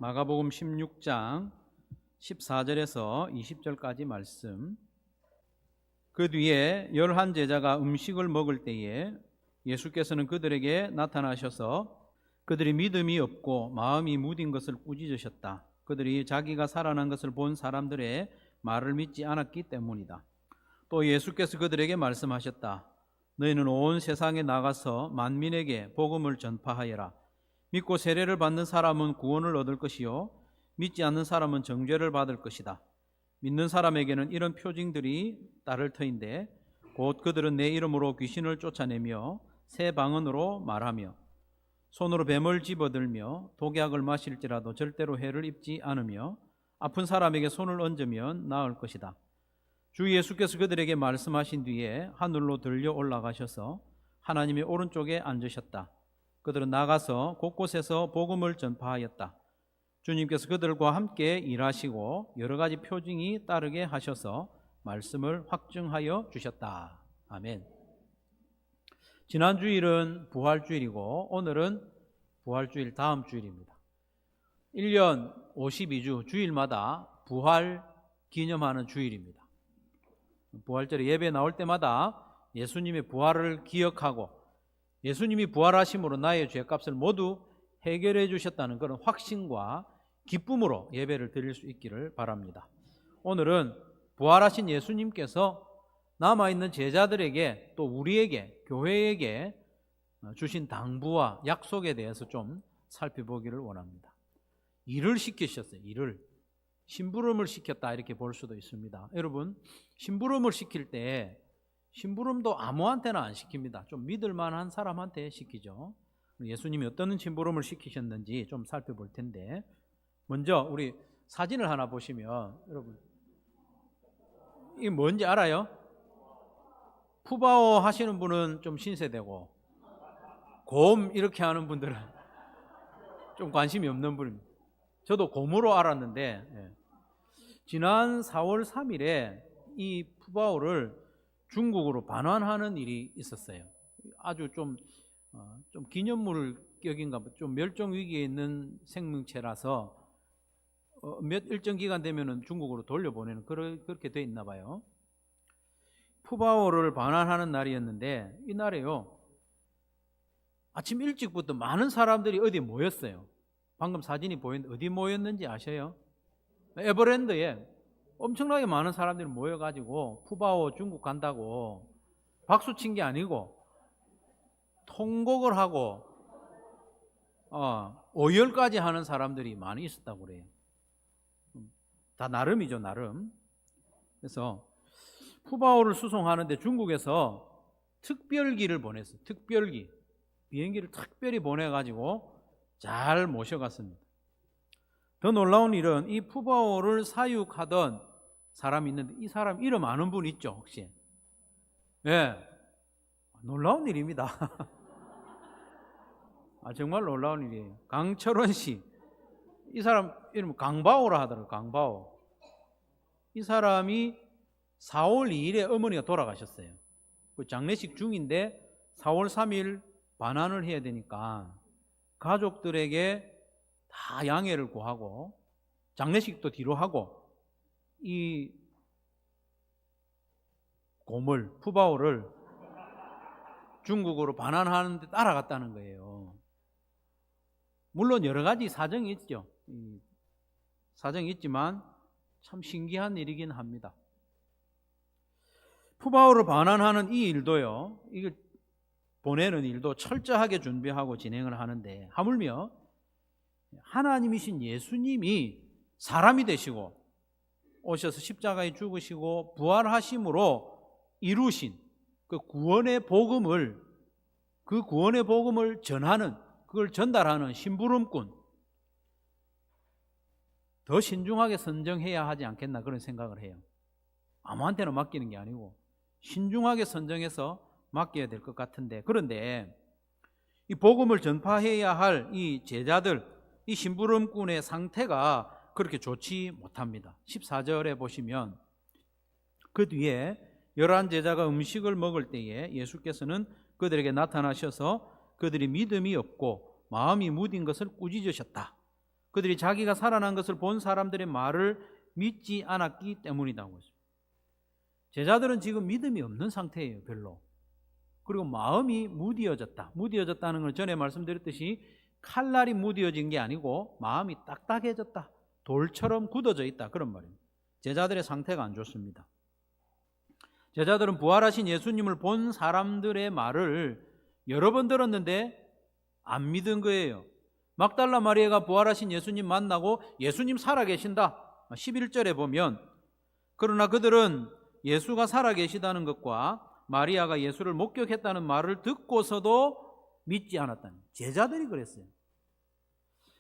마가복음 16장 14절에서 20절까지 말씀. 그 뒤에 11 제자가 음식을 먹을 때에 예수께서는 그들에게 나타나셔서 그들이 믿음이 없고 마음이 무딘 것을 꾸짖으셨다. 그들이 자기가 살아난 것을 본 사람들의 말을 믿지 않았기 때문이다. 또 예수께서 그들에게 말씀하셨다. 너희는 온 세상에 나가서 만민에게 복음을 전파하여라. 믿고 세례를 받는 사람은 구원을 얻을 것이요 믿지 않는 사람은 정죄를 받을 것이다. 믿는 사람에게는 이런 표징들이 따를 터인데 곧 그들은 내 이름으로 귀신을 쫓아내며 새 방언으로 말하며 손으로 뱀을 집어들며 독약을 마실지라도 절대로 해를 입지 않으며 아픈 사람에게 손을 얹으면 나을 것이다. 주 예수께서 그들에게 말씀하신 뒤에 하늘로 들려 올라가셔서 하나님의 오른쪽에 앉으셨다. 그들은 나가서 곳곳에서 복음을 전파하였다. 주님께서 그들과 함께 일하시고 여러 가지 표징이 따르게 하셔서 말씀을 확증하여 주셨다. 아멘. 지난 주일은 부활주일이고 오늘은 부활주일 다음 주일입니다. 1년 52주 주일마다 부활 기념하는 주일입니다. 부활절에 예배 나올 때마다 예수님의 부활을 기억하고 예수님이 부활하심으로 나의 죄값을 모두 해결해 주셨다는 그런 확신과 기쁨으로 예배를 드릴 수 있기를 바랍니다. 오늘은 부활하신 예수님께서 남아있는 제자들에게 또 우리에게 교회에게 주신 당부와 약속에 대해서 좀 살펴보기를 원합니다. 일을 시키셨어요. 일을. 심부름을 시켰다 이렇게 볼 수도 있습니다. 여러분, 심부름을 시킬 때 심부름도 아무한테나 안 시킵니다. 좀 믿을 만한 사람한테 시키죠. 예수님이 어떤 심부름을 시키셨는지 좀 살펴볼 텐데 먼저 우리 사진을 하나 보시면 여러분 이게 뭔지 알아요? 푸바오 하시는 분은 좀 신세대고 곰 이렇게 하는 분들은 좀 관심이 없는 분입니다. 저도 곰으로 알았는데 지난 4월 3일에 이 푸바오를 중국으로 반환하는 일이 있었어요. 아주 좀 기념물격인가 좀 멸종 위기에 있는 생명체라서 일정 기간 되면은 중국으로 돌려보내는 그렇게 돼 있나 봐요. 푸바오를 반환하는 날이었는데 이날에요 아침 일찍부터 많은 사람들이 어디 모였어요. 방금 사진이 보였는데 어디 모였는지 아셔요? 에버랜드에 엄청나게 많은 사람들이 모여가지고 푸바오 중국 간다고 박수 친 게 아니고 통곡을 하고 오열까지 하는 사람들이 많이 있었다고 그래요. 다 나름이죠, 나름. 그래서 푸바오를 수송하는데 중국에서 특별기를 보냈어요. 특별기. 비행기를 특별히 보내가지고 잘 모셔갔습니다. 더 놀라운 일은 이 푸바오를 사육하던 사람이 있는데 이 사람 이름 아는 분 있죠, 혹시? 네. 놀라운 일입니다. 정말 놀라운 일이에요. 강철원 씨. 이 사람 이름 강바오라 하더라고요. 강바오. 이 사람이 4월 2일에 어머니가 돌아가셨어요. 그 장례식 중인데 4월 3일 반환을 해야 되니까 가족들에게 다 양해를 구하고 장례식도 뒤로 하고 이 곰을 푸바오를 중국으로 반환하는 데 따라갔다는 거예요. 물론 여러 가지 사정이 있죠. 사정이 있지만 참 신기한 일이긴 합니다. 푸바오를 반환하는 이 일도요, 이걸 보내는 일도 철저하게 준비하고 진행을 하는데 하물며 하나님이신 예수님이 사람이 되시고 오셔서 십자가에 죽으시고 부활하심으로 이루신 그 구원의 복음을 전하는, 그걸 전달하는 심부름꾼, 더 신중하게 선정해야 하지 않겠나 그런 생각을 해요. 아무한테나 맡기는 게 아니고 신중하게 선정해서 맡겨야 될 것 같은데, 그런데 이 복음을 전파해야 할 이 제자들, 이 심부름꾼의 상태가 그렇게 좋지 못합니다. 14절에 보시면 그 뒤에 11 제자가 음식을 먹을 때에 예수께서는 그들에게 나타나셔서 그들이 믿음이 없고 마음이 무딘 것을 꾸짖으셨다. 그들이 자기가 살아난 것을 본 사람들의 말을 믿지 않았기 때문이라고 했습니다. 제자들은 지금 믿음이 없는 상태예요. 별로. 그리고 마음이 무디어졌다. 무디어졌다는 걸 전에 말씀드렸듯이 칼날이 무디어진 게 아니고 마음이 딱딱해졌다. 돌처럼 굳어져 있다. 그런 말입니다. 제자들의 상태가 안 좋습니다. 제자들은 부활하신 예수님을 본 사람들의 말을 여러 번 들었는데 안 믿은 거예요. 막달라 마리아가 부활하신 예수님 만나고 예수님 살아계신다. 11절에 보면 그러나 그들은 예수가 살아계시다는 것과 마리아가 예수를 목격했다는 말을 듣고서도 믿지 않았다는, 제자들이 그랬어요.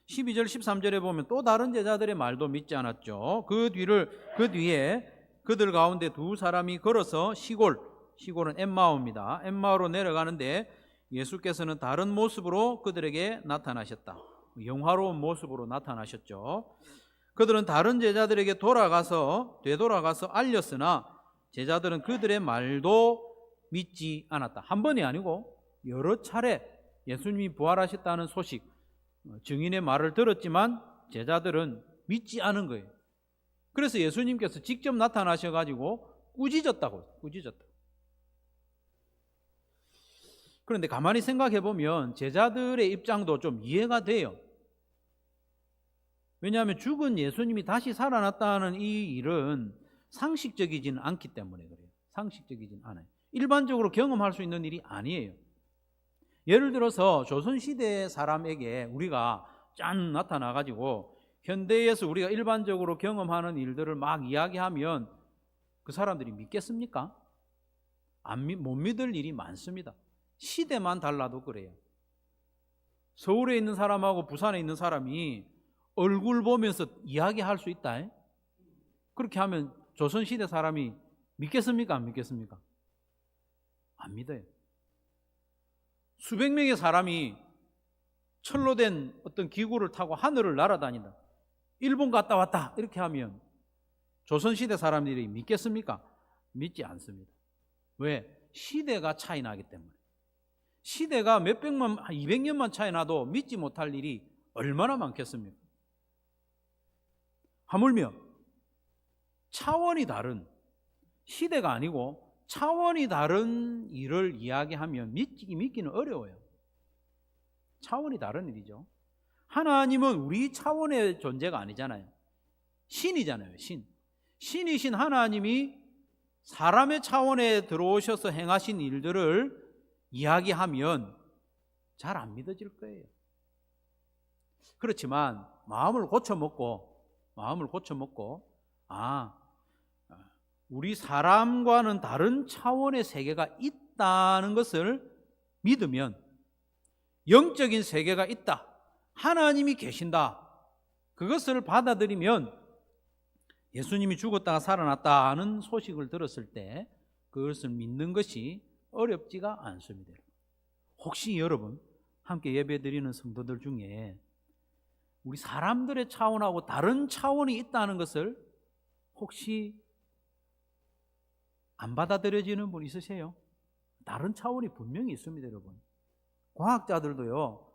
12절 13절에 보면 또 다른 제자들의 말도 믿지 않았죠. 그 뒤에 그들 가운데 두 사람이 걸어서 시골은 엠마오입니다. 엠마오로 내려가는데 예수께서는 다른 모습으로 그들에게 나타나셨다. 영화로운 모습으로 나타나셨죠. 그들은 다른 제자들에게 되돌아가서 알렸으나 제자들은 그들의 말도 믿지 않았다. 한 번이 아니고 여러 차례 예수님이 부활하셨다는 소식, 증인의 말을 들었지만 제자들은 믿지 않은 거예요. 그래서 예수님께서 직접 나타나셔가지고 꾸짖었다고. 그런데 가만히 생각해 보면 제자들의 입장도 좀 이해가 돼요. 왜냐하면 죽은 예수님이 다시 살아났다는 이 일은 상식적이지는 않기 때문에 그래요. 상식적이진 않아요. 일반적으로 경험할 수 있는 일이 아니에요. 예를 들어서 조선시대 사람에게 우리가 짠 나타나가지고 현대에서 우리가 일반적으로 경험하는 일들을 막 이야기하면 그 사람들이 믿겠습니까? 못 믿을 일이 많습니다. 시대만 달라도 그래요. 서울에 있는 사람하고 부산에 있는 사람이 얼굴 보면서 이야기할 수 있다. 그렇게 하면 조선시대 사람이 믿겠습니까? 안 믿겠습니까? 안 믿어요. 수백 명의 사람이 철로 된 어떤 기구를 타고 하늘을 날아다닌다. 일본 갔다 왔다. 이렇게 하면 조선시대 사람들이 믿겠습니까? 믿지 않습니다. 왜? 시대가 차이 나기 때문에. 시대가 몇백만, 200년만 차이 나도 믿지 못할 일이 얼마나 많겠습니까? 하물며 차원이 다른, 시대가 아니고 차원이 다른 일을 이야기하면 믿기는 어려워요. 차원이 다른 일이죠. 하나님은 우리 차원의 존재가 아니잖아요. 신이잖아요. 신이신 하나님이 사람의 차원에 들어오셔서 행하신 일들을 이야기하면 잘 안 믿어질 거예요. 그렇지만 마음을 고쳐먹고 우리 사람과는 다른 차원의 세계가 있다는 것을 믿으면, 영적인 세계가 있다, 하나님이 계신다, 그것을 받아들이면 예수님이 죽었다가 살아났다는 소식을 들었을 때 그것을 믿는 것이 어렵지가 않습니다. 혹시 여러분 함께 예배드리는 성도들 중에 우리 사람들의 차원하고 다른 차원이 있다는 것을 혹시 안 받아들여지는 분 있으세요? 다른 차원이 분명히 있습니다, 여러분. 과학자들도요,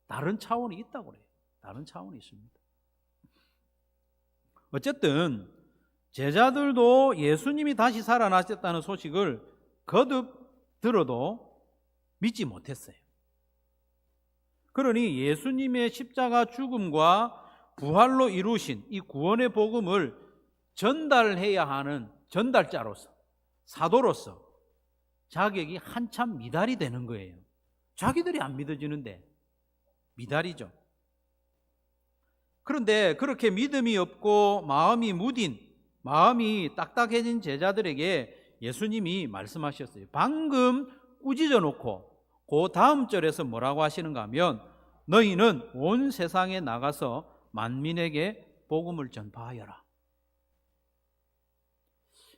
다른 차원이 있다고 그래요. 다른 차원이 있습니다. 어쨌든 제자들도 예수님이 다시 살아나셨다는 소식을 거듭 들어도 믿지 못했어요. 그러니 예수님의 십자가 죽음과 부활로 이루신 이 구원의 복음을 전달해야 하는 전달자로서, 사도로서 자격이 한참 미달이 되는 거예요. 자기들이 안 믿어지는데 미달이죠. 그런데 그렇게 믿음이 없고 마음이 딱딱해진 제자들에게 예수님이 말씀하셨어요. 방금 꾸짖어 놓고 그 다음 절에서 뭐라고 하시는가 하면, 너희는 온 세상에 나가서 만민에게 복음을 전파하여라.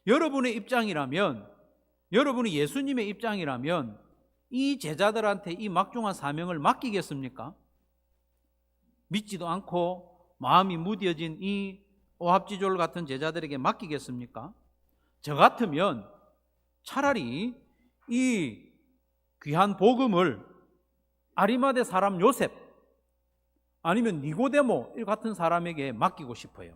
여러분의 입장이라면, 여러분이 예수님의 입장이라면 이 제자들한테 이 막중한 사명을 맡기겠습니까? 믿지도 않고 마음이 무뎌진 이 오합지졸 같은 제자들에게 맡기겠습니까? 저 같으면 차라리 이 귀한 복음을 아리마대 사람 요셉, 아니면 니고데모 같은 사람에게 맡기고 싶어요.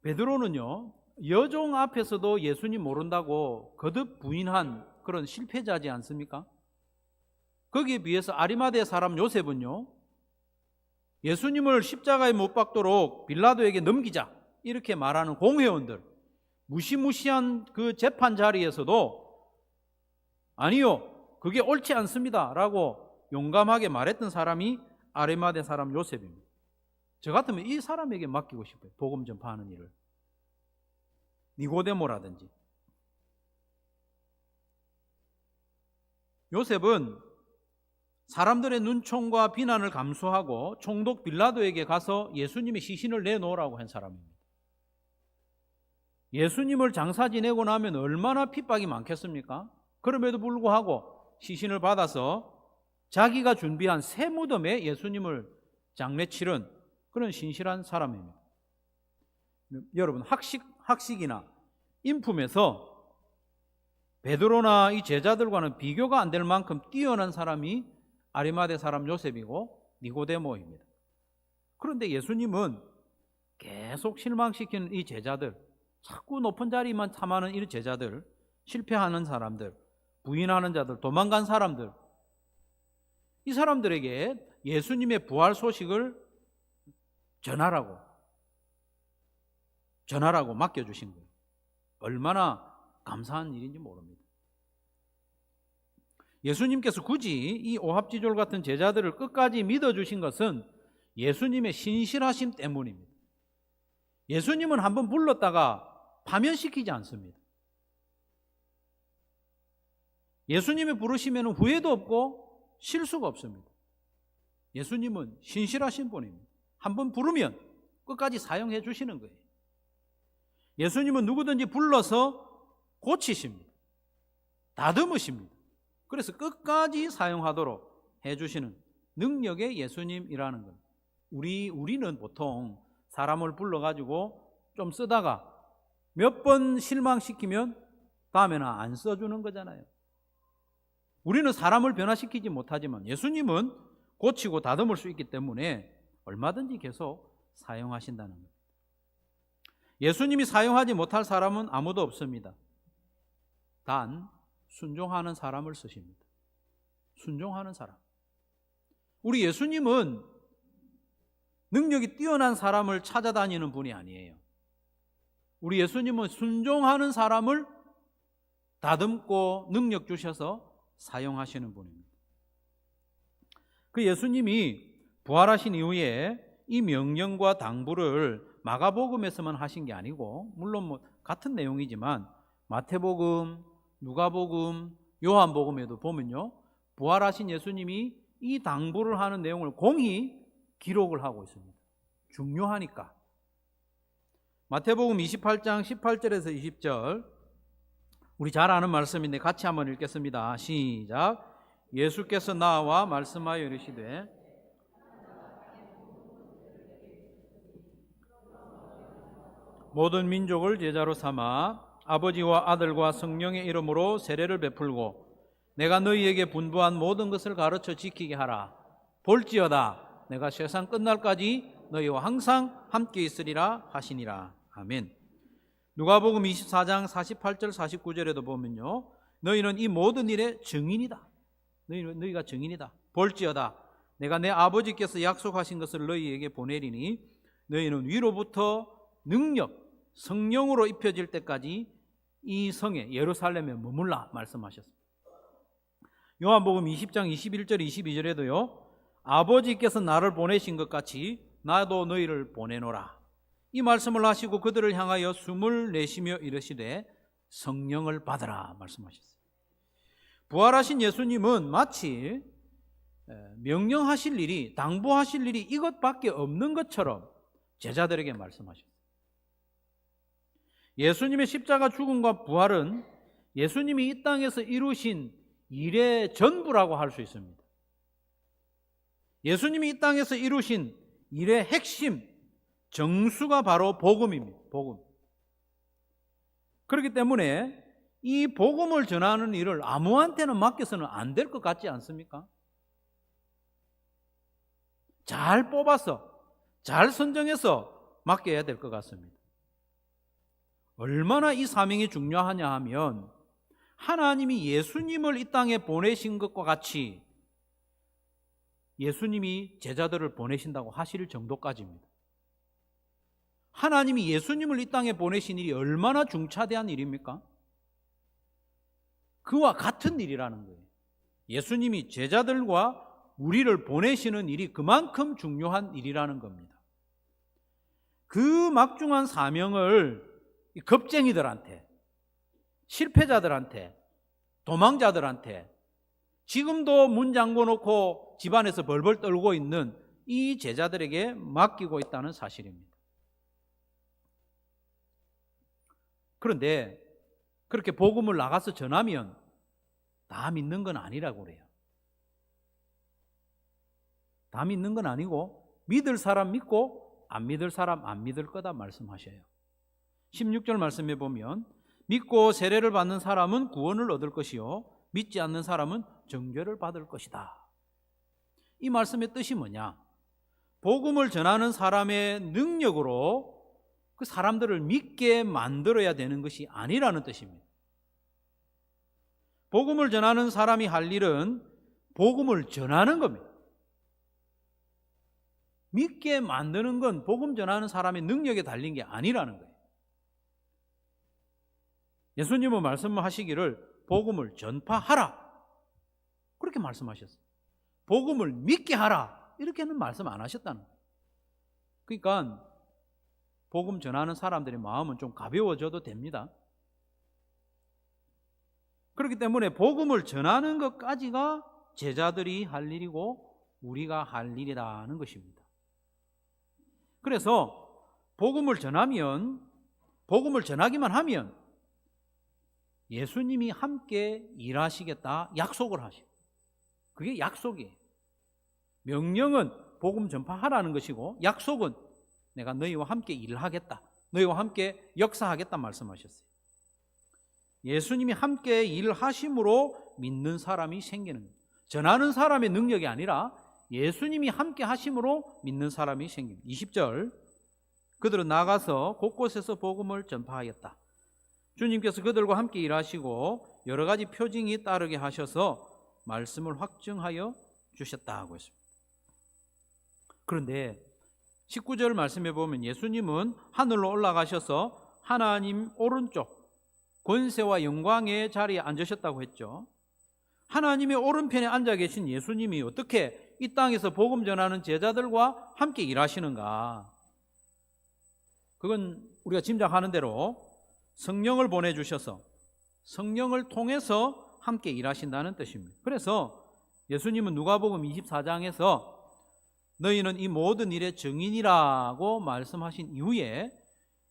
베드로는요, 여종 앞에서도 예수님 모른다고 거듭 부인한 그런 실패자지 않습니까? 거기에 비해서 아리마대 사람 요셉은요, 예수님을 십자가에 못 박도록 빌라도에게 넘기자 이렇게 말하는 공회원들, 무시무시한 그 재판 자리에서도 아니요, 그게 옳지 않습니다 라고 용감하게 말했던 사람이 아리마대 사람 요셉입니다. 저 같으면 이 사람에게 맡기고 싶어요. 복음 전파하는 일을. 니고데모라든지. 요셉은 사람들의 눈총과 비난을 감수하고 총독 빌라도에게 가서 예수님의 시신을 내놓으라고 한 사람입니다. 예수님을 장사 지내고 나면 얼마나 핍박이 많겠습니까? 그럼에도 불구하고 시신을 받아서 자기가 준비한 새 무덤에 예수님을 장례 치른 그런 신실한 사람입니다. 여러분, 학식이나 인품에서 베드로나 이 제자들과는 비교가 안 될 만큼 뛰어난 사람이 아리마대 사람 요셉이고 니고데모입니다. 그런데 예수님은 계속 실망시키는 이 제자들, 자꾸 높은 자리만 탐하는 이 제자들, 실패하는 사람들, 부인하는 자들, 도망간 사람들, 이 사람들에게 예수님의 부활 소식을 전하라고 맡겨주신 거예요. 얼마나 감사한 일인지 모릅니다. 예수님께서 굳이 이 오합지졸 같은 제자들을 끝까지 믿어주신 것은 예수님의 신실하심 때문입니다. 예수님은 한번 불렀다가 파면시키지 않습니다. 예수님이 부르시면 후회도 없고 실수가 없습니다. 예수님은 신실하신 분입니다. 한번 부르면 끝까지 사용해 주시는 거예요. 예수님은 누구든지 불러서 고치십니다. 다듬으십니다. 그래서 끝까지 사용하도록 해주시는 능력의 예수님이라는 것. 우리는 보통 사람을 불러가지고 좀 쓰다가 몇 번 실망시키면 다음에는 안 써주는 거잖아요. 우리는 사람을 변화시키지 못하지만 예수님은 고치고 다듬을 수 있기 때문에 얼마든지 계속 사용하신다는 것. 예수님이 사용하지 못할 사람은 아무도 없습니다. 단 순종하는 사람을 쓰십니다. 순종하는 사람. 우리 예수님은 능력이 뛰어난 사람을 찾아다니는 분이 아니에요. 우리 예수님은 순종하는 사람을 다듬고 능력 주셔서 사용하시는 분입니다. 그 예수님이 부활하신 이후에 이 명령과 당부를 마가복음에서만 하신 게 아니고, 물론 같은 내용이지만 마태복음, 누가복음, 요한복음에도 보면요, 부활하신 예수님이 이 당부를 하는 내용을 공히 기록을 하고 있습니다. 중요하니까. 마태복음 28장 18절에서 20절, 우리 잘 아는 말씀인데 같이 한번 읽겠습니다. 시작. 예수께서 나와 말씀하여 이르시되 모든 민족을 제자로 삼아 아버지와 아들과 성령의 이름으로 세례를 베풀고 내가 너희에게 분부한 모든 것을 가르쳐 지키게 하라. 볼지어다 내가 세상 끝날까지 너희와 항상 함께 있으리라 하시니라. 아멘. 누가복음 24장 48절 49절에도 보면요, 너희는 이 모든 일의 증인이다. 너희가 증인이다. 볼지어다 내가 내 아버지께서 약속하신 것을 너희에게 보내리니 너희는 위로부터 능력, 성령으로 입혀질 때까지 이 성에 예루살렘에 머물라 말씀하셨습니다. 요한복음 20장 21절 22절에도요, 아버지께서 나를 보내신 것 같이 나도 너희를 보내노라. 이 말씀을 하시고 그들을 향하여 숨을 내쉬며 이르시되 성령을 받으라 말씀하셨어요. 부활하신 예수님은 마치 명령하실 일이, 당부하실 일이 이것밖에 없는 것처럼 제자들에게 말씀하셨어요. 예수님의 십자가 죽음과 부활은 예수님이 이 땅에서 이루신 일의 전부라고 할 수 있습니다. 예수님이 이 땅에서 이루신 일의 핵심, 정수가 바로 복음입니다. 복음. 그렇기 때문에 이 복음을 전하는 일을 아무한테는 맡겨서는 안 될 것 같지 않습니까? 잘 뽑아서 잘 선정해서 맡겨야 될 것 같습니다. 얼마나 이 사명이 중요하냐 하면 하나님이 예수님을 이 땅에 보내신 것과 같이 예수님이 제자들을 보내신다고 하실 정도까지입니다. 하나님이 예수님을 이 땅에 보내신 일이 얼마나 중차대한 일입니까? 그와 같은 일이라는 거예요. 예수님이 제자들과 우리를 보내시는 일이 그만큼 중요한 일이라는 겁니다. 그 막중한 사명을 겁쟁이들한테, 실패자들한테, 도망자들한테, 지금도 문 잠궈 놓고 집안에서 벌벌 떨고 있는 이 제자들에게 맡기고 있다는 사실입니다. 그런데 그렇게 복음을 나가서 전하면 다 믿는 건 아니라고 그래요. 다 믿는 건 아니고 믿을 사람 믿고 안 믿을 사람 안 믿을 거다 말씀하셔요. 16절 말씀에 보면 믿고 세례를 받는 사람은 구원을 얻을 것이요 믿지 않는 사람은 정죄를 받을 것이다. 이 말씀의 뜻이 뭐냐? 복음을 전하는 사람의 능력으로 그 사람들을 믿게 만들어야 되는 것이 아니라는 뜻입니다. 복음을 전하는 사람이 할 일은 복음을 전하는 겁니다. 믿게 만드는 건 복음 전하는 사람의 능력에 달린 게 아니라는 거예요. 예수님은 말씀하시기를 복음을 전파하라 그렇게 말씀하셨어요. 복음을 믿게 하라 이렇게는 말씀 안 하셨다는 거예요. 그러니까 복음 전하는 사람들의 마음은 좀 가벼워져도 됩니다. 그렇기 때문에 복음을 전하는 것까지가 제자들이 할 일이고 우리가 할 일이라는 것입니다. 그래서 복음을 전하기만 하면 예수님이 함께 일하시겠다 약속을 하시고, 그게 약속이에요. 명령은 복음 전파하라는 것이고 약속은 내가 너희와 함께 일하겠다, 너희와 함께 역사하겠다 말씀하셨어요. 예수님이 함께 일하심으로 믿는 사람이 생기는 거예요. 전하는 사람의 능력이 아니라 예수님이 함께 하심으로 믿는 사람이 생깁니다. 20절 그들은 나가서 곳곳에서 복음을 전파하였다. 주님께서 그들과 함께 일하시고 여러 가지 표징이 따르게 하셔서 말씀을 확증하여 주셨다고 했습니다. 그런데 19절 말씀에 보면 예수님은 하늘로 올라가셔서 하나님 오른쪽 권세와 영광의 자리에 앉으셨다고 했죠. 하나님의 오른편에 앉아 계신 예수님이 어떻게 이 땅에서 복음 전하는 제자들과 함께 일하시는가? 그건 우리가 짐작하는 대로 성령을 보내주셔서 성령을 통해서 함께 일하신다는 뜻입니다. 그래서 예수님은 누가복음 24장에서 너희는 이 모든 일의 증인이라고 말씀하신 이후에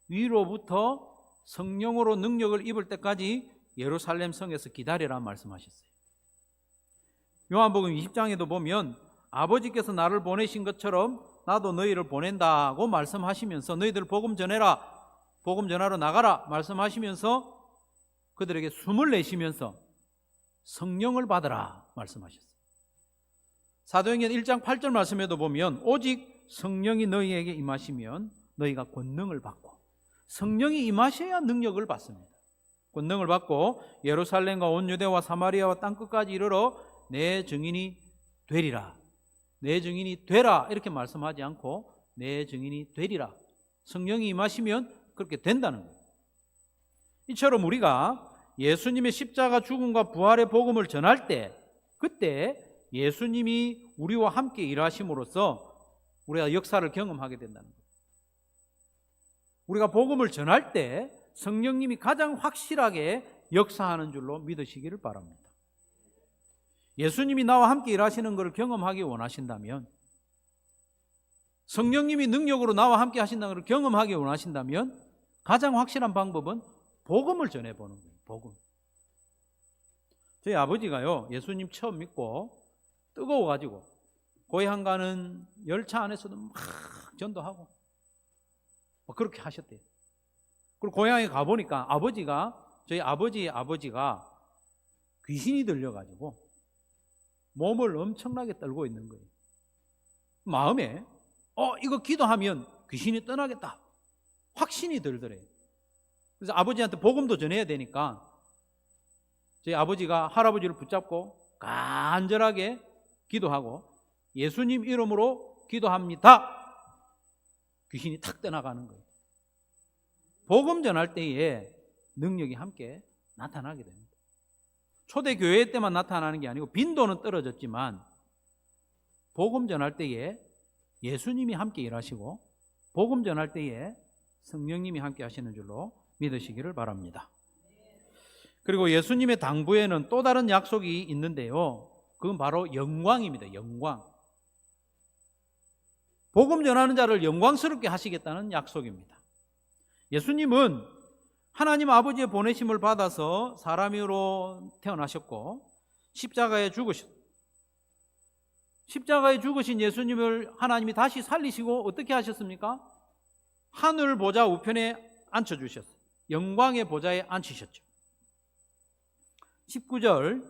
위로부터 성령으로 능력을 입을 때까지 예루살렘 성에서 기다리라 말씀하셨어요. 요한복음 20장에도 보면 아버지께서 나를 보내신 것처럼 나도 너희를 보낸다고 말씀하시면서 너희들 복음 전해라, 복음 전하러 나가라 말씀하시면서 그들에게 숨을 내쉬면서 성령을 받으라 말씀하셨어요. 사도행전 1장 8절 말씀에도 보면 오직 성령이 너희에게 임하시면 너희가 권능을 받고, 성령이 임하셔야 능력을 받습니다. 권능을 받고 예루살렘과 온 유대와 사마리아와 땅끝까지 이르러 내 증인이 되리라. 내 증인이 되라 이렇게 말씀하지 않고 내 증인이 되리라. 성령이 임하시면 그렇게 된다는 거예요. 이처럼 우리가 예수님의 십자가 죽음과 부활의 복음을 전할 때 그때 예수님이 우리와 함께 일하심으로써 우리가 역사를 경험하게 된다는 거예요. 우리가 복음을 전할 때 성령님이 가장 확실하게 역사하는 줄로 믿으시기를 바랍니다. 예수님이 나와 함께 일하시는 것을 경험하기 원하신다면, 성령님이 능력으로 나와 함께 하신다는 것을 경험하기 원하신다면 가장 확실한 방법은 복음을 전해보는 거예요. 복음. 저희 아버지가요, 예수님 처음 믿고 뜨거워가지고 고향 가는 열차 안에서도 막 전도하고 그렇게 하셨대요. 그리고 고향에 가보니까 저희 아버지의 아버지가 귀신이 들려가지고 몸을 엄청나게 떨고 있는 거예요. 마음에 이거 기도하면 귀신이 떠나겠다 확신이 들더래요. 그래서 아버지한테 복음도 전해야 되니까 저희 아버지가 할아버지를 붙잡고 간절하게 기도하고 예수님 이름으로 기도합니다. 귀신이 탁 떠나가는 거예요. 복음 전할 때에 능력이 함께 나타나게 됩니다. 초대교회 때만 나타나는 게 아니고 빈도는 떨어졌지만 복음 전할 때에 예수님이 함께 일하시고 복음 전할 때에 성령님이 함께 하시는 줄로 믿으시기를 바랍니다. 그리고 예수님의 당부에는 또 다른 약속이 있는데요. 그건 바로 영광입니다. 영광. 복음 전하는 자를 영광스럽게 하시겠다는 약속입니다. 예수님은 하나님 아버지의 보내심을 받아서 사람으로 태어나셨고 십자가에 죽으신 예수님을 하나님이 다시 살리시고 어떻게 하셨습니까? 하늘 보좌 우편에 앉혀주셨어요. 영광의 보좌에 앉히셨죠. 19절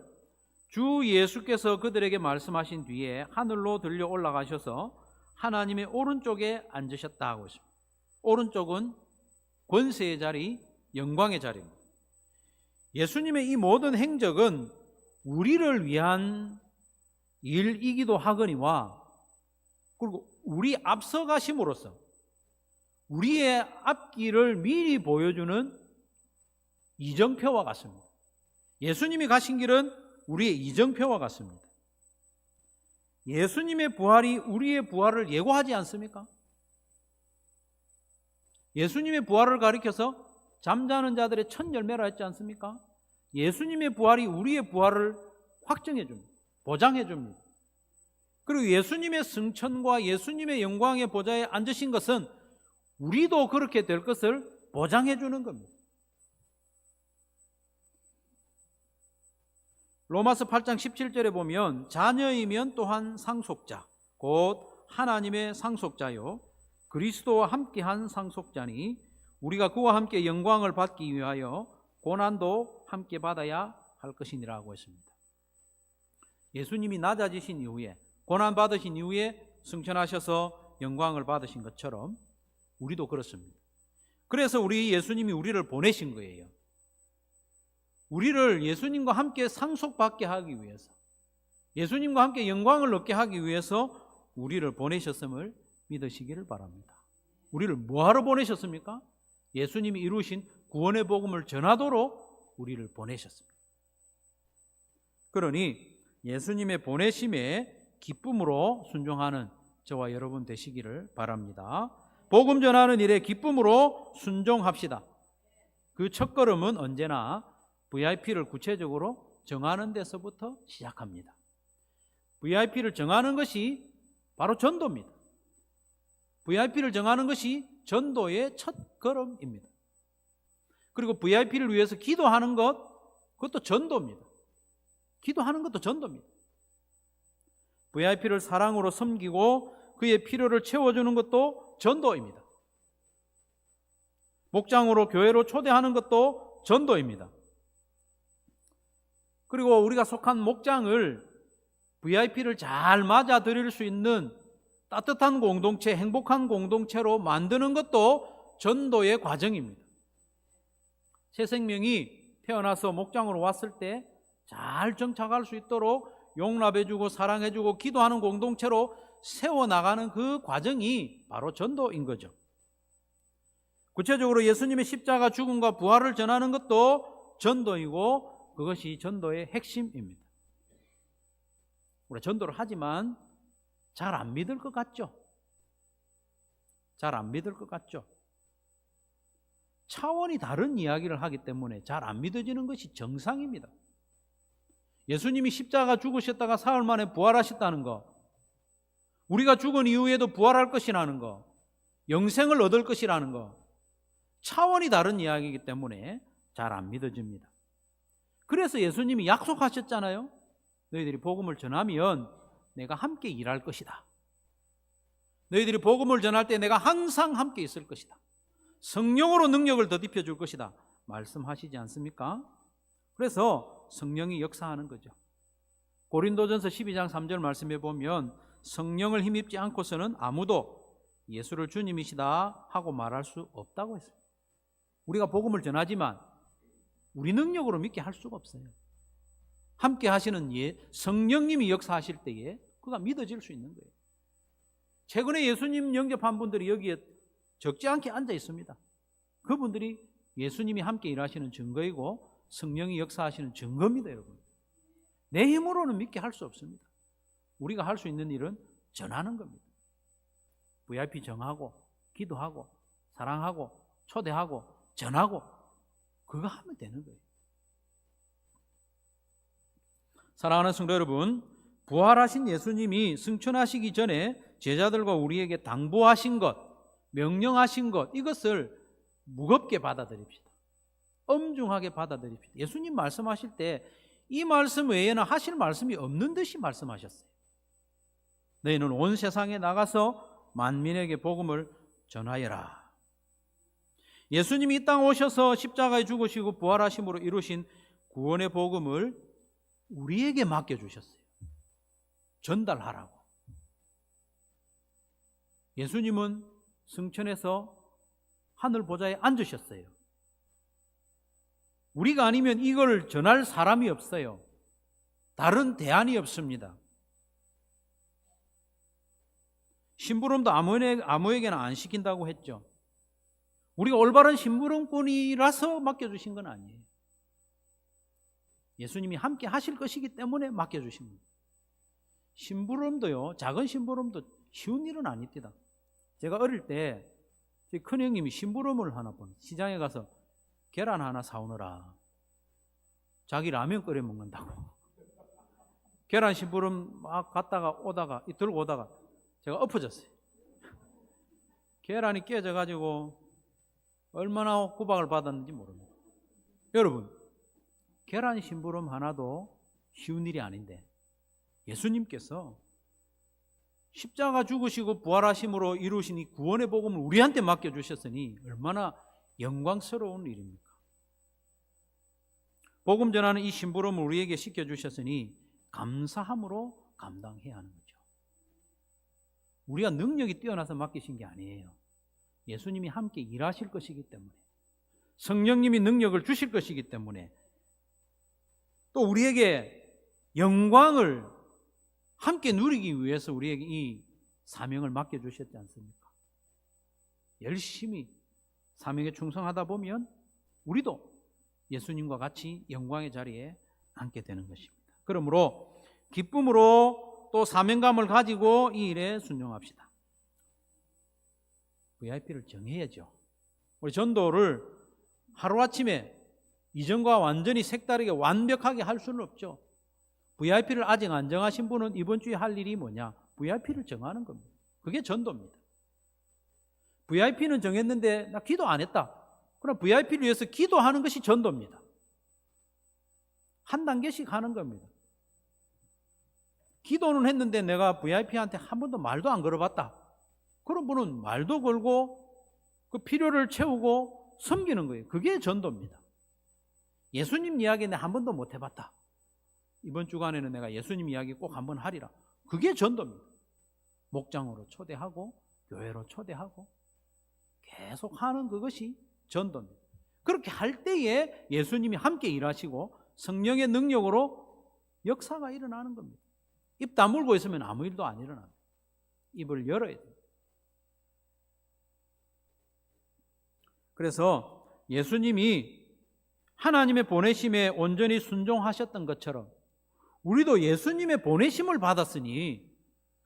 주 예수께서 그들에게 말씀하신 뒤에 하늘로 들려 올라가셔서 하나님의 오른쪽에 앉으셨다 하고 있습니다. 오른쪽은 권세의 자리, 영광의 자리입니다. 예수님의 이 모든 행적은 우리를 위한 일이기도 하거니와 그리고 우리 앞서가심으로써 우리의 앞길을 미리 보여주는 이정표와 같습니다. 예수님이 가신 길은 우리의 이정표와 같습니다. 예수님의 부활이 우리의 부활을 예고하지 않습니까? 예수님의 부활을 가리켜서 잠자는 자들의 첫 열매라 했지 않습니까? 예수님의 부활이 우리의 부활을 확정해 줍니다. 보장해 줍니다. 그리고 예수님의 승천과 예수님의 영광의 보좌에 앉으신 것은 우리도 그렇게 될 것을 보장해 주는 겁니다. 로마서 8장 17절에 보면 자녀이면 또한 상속자 곧 하나님의 상속자요 그리스도와 함께한 상속자니 우리가 그와 함께 영광을 받기 위하여 고난도 함께 받아야 할 것이니라 하고 있습니다. 예수님이 낮아지신 이후에 고난 받으신 이후에 승천하셔서 영광을 받으신 것처럼 우리도 그렇습니다. 그래서 우리 예수님이 우리를 보내신 거예요. 우리를 예수님과 함께 상속받게 하기 위해서 예수님과 함께 영광을 얻게 하기 위해서 우리를 보내셨음을 믿으시기를 바랍니다. 우리를 뭐하러 보내셨습니까? 예수님이 이루신 구원의 복음을 전하도록 우리를 보내셨습니다. 그러니 예수님의 보내심에 기쁨으로 순종하는 저와 여러분 되시기를 바랍니다. 복음 전하는 일에 기쁨으로 순종합시다. 그 첫걸음은 언제나 VIP를 구체적으로 정하는 데서부터 시작합니다. VIP를 정하는 것이 바로 전도입니다. VIP를 정하는 것이 전도의 첫 걸음입니다. 그리고 VIP를 위해서 기도하는 것, 그것도 전도입니다. 기도하는 것도 전도입니다. VIP를 사랑으로 섬기고 그의 필요를 채워주는 것도 전도입니다. 목장으로 교회로 초대하는 것도 전도입니다. 그리고 우리가 속한 목장을 VIP를 잘 맞아들일 수 있는 따뜻한 공동체, 행복한 공동체로 만드는 것도 전도의 과정입니다. 새 생명이 태어나서 목장으로 왔을 때 잘 정착할 수 있도록 용납해주고 사랑해주고 기도하는 공동체로 세워나가는 그 과정이 바로 전도인 거죠. 구체적으로 예수님의 십자가 죽음과 부활을 전하는 것도 전도이고 그것이 전도의 핵심입니다. 우리가 전도를 하지만 잘 안 믿을 것 같죠? 잘 안 믿을 것 같죠? 차원이 다른 이야기를 하기 때문에 잘 안 믿어지는 것이 정상입니다. 예수님이 십자가 죽으셨다가 사흘 만에 부활하셨다는 거, 우리가 죽은 이후에도 부활할 것이라는 거, 영생을 얻을 것이라는 거, 차원이 다른 이야기이기 때문에 잘 안 믿어집니다. 그래서 예수님이 약속하셨잖아요. 너희들이 복음을 전하면 내가 함께 일할 것이다. 너희들이 복음을 전할 때 내가 항상 함께 있을 것이다. 성령으로 능력을 더딥혀 줄 것이다. 말씀하시지 않습니까? 그래서 성령이 역사하는 거죠. 고린도전서 12장 3절 말씀해 보면 성령을 힘입지 않고서는 아무도 예수를 주님이시다 하고 말할 수 없다고 했어요. 우리가 복음을 전하지만 우리 능력으로 믿게 할 수가 없어요. 함께 하시는 성령님이 역사하실 때에 그가 믿어질 수 있는 거예요. 최근에 예수님 영접한 분들이 여기에 적지 않게 앉아 있습니다. 그분들이 예수님이 함께 일하시는 증거이고 성령이 역사하시는 증거입니다, 여러분. 내 힘으로는 믿게 할 수 없습니다. 우리가 할 수 있는 일은 전하는 겁니다. VIP 정하고 기도하고 사랑하고 초대하고 전하고 그거 하면 되는 거예요. 사랑하는 성도 여러분, 부활하신 예수님이 승천하시기 전에 제자들과 우리에게 당부하신 것, 명령하신 것, 이것을 무겁게 받아들입시다. 엄중하게 받아들입시다. 예수님 말씀하실 때 이 말씀 외에는 하실 말씀이 없는 듯이 말씀하셨어요. 너희는 온 세상에 나가서 만민에게 복음을 전하여라. 예수님이 이 땅 오셔서 십자가에 죽으시고 부활하심으로 이루신 구원의 복음을 우리에게 맡겨주셨어요. 전달하라고. 예수님은 승천해서 하늘 보좌에 앉으셨어요. 우리가 아니면 이걸 전할 사람이 없어요. 다른 대안이 없습니다. 심부름도 아무에게나 안 시킨다고 했죠. 우리가 올바른 심부름꾼이라서 맡겨주신 건 아니에요. 예수님이 함께 하실 것이기 때문에 맡겨주신 겁니다. 심부름도요, 작은 심부름도 쉬운 일은 아닙니다. 제가 어릴 때 큰형님이 심부름을 하나 본 시장에 가서 계란 하나 사오느라 자기 라면 끓여 먹는다고 계란 심부름 막 갔다가 오다가 들고 오다가 제가 엎어졌어요. 계란이 깨져가지고 얼마나 구박을 받았는지 모릅니다. 여러분, 계란 심부름 하나도 쉬운 일이 아닌데 예수님께서 십자가 죽으시고 부활하심으로 이루신 이 구원의 복음을 우리한테 맡겨주셨으니 얼마나 영광스러운 일입니까? 복음 전하는 이 심부름을 우리에게 시켜주셨으니 감사함으로 감당해야 하는 거죠. 우리가 능력이 뛰어나서 맡기신 게 아니에요. 예수님이 함께 일하실 것이기 때문에, 성령님이 능력을 주실 것이기 때문에, 또 우리에게 영광을 함께 누리기 위해서 우리에게 이 사명을 맡겨주셨지 않습니까? 열심히 사명에 충성하다 보면 우리도 예수님과 같이 영광의 자리에 앉게 되는 것입니다. 그러므로 기쁨으로 또 사명감을 가지고 이 일에 순종합시다. VIP를 정해야죠. 우리 전도를 하루아침에 이전과 완전히 색다르게 완벽하게 할 수는 없죠. VIP를 아직 안 정하신 분은 이번 주에 할 일이 뭐냐? VIP를 정하는 겁니다. 그게 전도입니다. VIP는 정했는데 나 기도 안 했다. 그럼 VIP를 위해서 기도하는 것이 전도입니다. 한 단계씩 하는 겁니다. 기도는 했는데 내가 VIP한테 한 번도 말도 안 걸어봤다. 그런 분은 말도 걸고 그 필요를 채우고 섬기는 거예요. 그게 전도입니다. 예수님 이야기 내가 한 번도 못 해봤다. 이번 주간에는 내가 예수님 이야기 꼭 한번 하리라. 그게 전도입니다. 목장으로 초대하고 교회로 초대하고 계속 하는 그것이 전도입니다. 그렇게 할 때에 예수님이 함께 일하시고 성령의 능력으로 역사가 일어나는 겁니다. 입 다물고 있으면 아무 일도 안 일어납니다. 입을 열어야 돼요. 그래서 예수님이 하나님의 보내심에 온전히 순종하셨던 것처럼 우리도 예수님의 보내심을 받았으니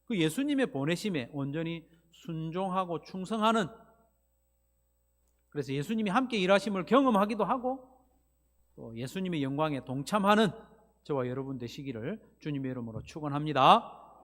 그 예수님의 보내심에 온전히 순종하고 충성하는, 그래서 예수님이 함께 일하심을 경험하기도 하고 또 예수님의 영광에 동참하는 저와 여러분 되시기를 주님의 이름으로 축원합니다.